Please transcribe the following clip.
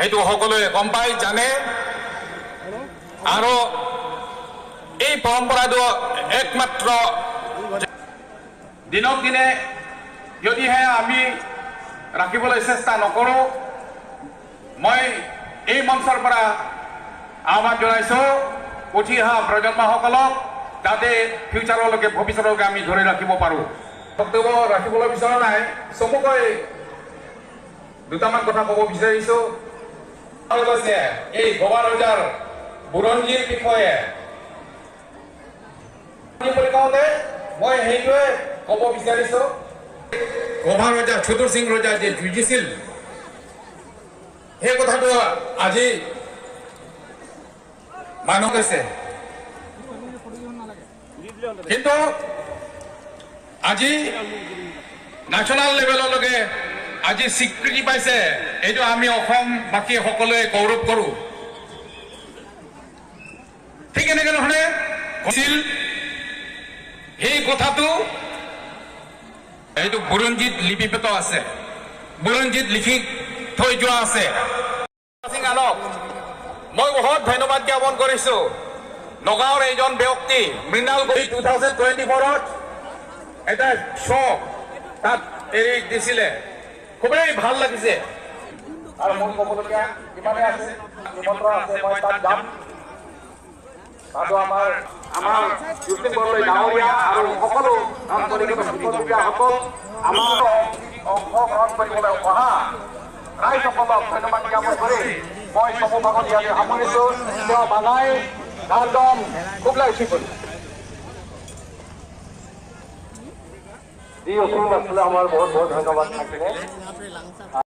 সেইটো সকলোৱে গম পাই জানে আৰু এই পৰম্পৰাটো একমাত্ৰ দিনক দিনে যদিহে আমি ৰাখিবলৈ চেষ্টা নকৰোঁ মই এই মঞ্চৰ পৰা আহ্বান জনাইছোঁ উঠি অহা প্ৰজন্মসকলক যাতে ফিউচাৰলৈকে ভৱিষ্যতলৈকে আমি ধৰি ৰাখিব পাৰোঁ বক্তব্য ৰাখিবলৈ বিচৰা নাই চমুকৈ দুটামান কথা ক'ব বিচাৰিছোঁ এই গোৱা ৰজাৰ বুৰঞ্জীৰ বিষয়ে কওঁতে মই সেইটোৱে ক'ব বিচাৰিছোঁ গোৱা ৰজা চতুৰ সিং ৰজা যে যুঁজিছিল সেই কথাটো আজি মানুহ কৈছে কিন্তু আজি নেশ্যনেল লেভেললৈকে আজি স্বীকৃতি পাইছে এইটো আমি অসমবাসী সকলোৱে গৌৰৱ কৰোঁ ঠিক এনেকে ধৰণে কৈছিল সেই কথাটো এইটো বুৰঞ্জীত লিপিবদ্ধ আছে বুৰঞ্জীত লিখি থৈ যোৱা আছে মই বহুত ধন্যবাদ জ্ঞাপন কৰিছোঁ নগাঁৱৰ এইজন ব্যক্তি মৃণাল 2024ত এটা শ্ব' তাত এৰি দিছিলে খুবেই ভাল লাগিছে আৰু মোৰ ক'বলগীয়া যিমানে আছে নিমন্ত্ৰণ আছে মই তাত যাম তাতো আমাৰ জুতিন বৰদলৈ ডাঙৰীয়া আৰু সকলো শিক্ষকসকল আমাৰ অংশগ্ৰহণ কৰিবলৈ অহা ৰাইজসকলক ধন্যবাদ জ্ঞাপন কৰি মই চমু ভাগত ইয়াতে সামৰিছোঁ তেওঁ বানাই একদম খুব লাগিছে जी उसूल असले हमारे बहुत बहुत धन्यवाद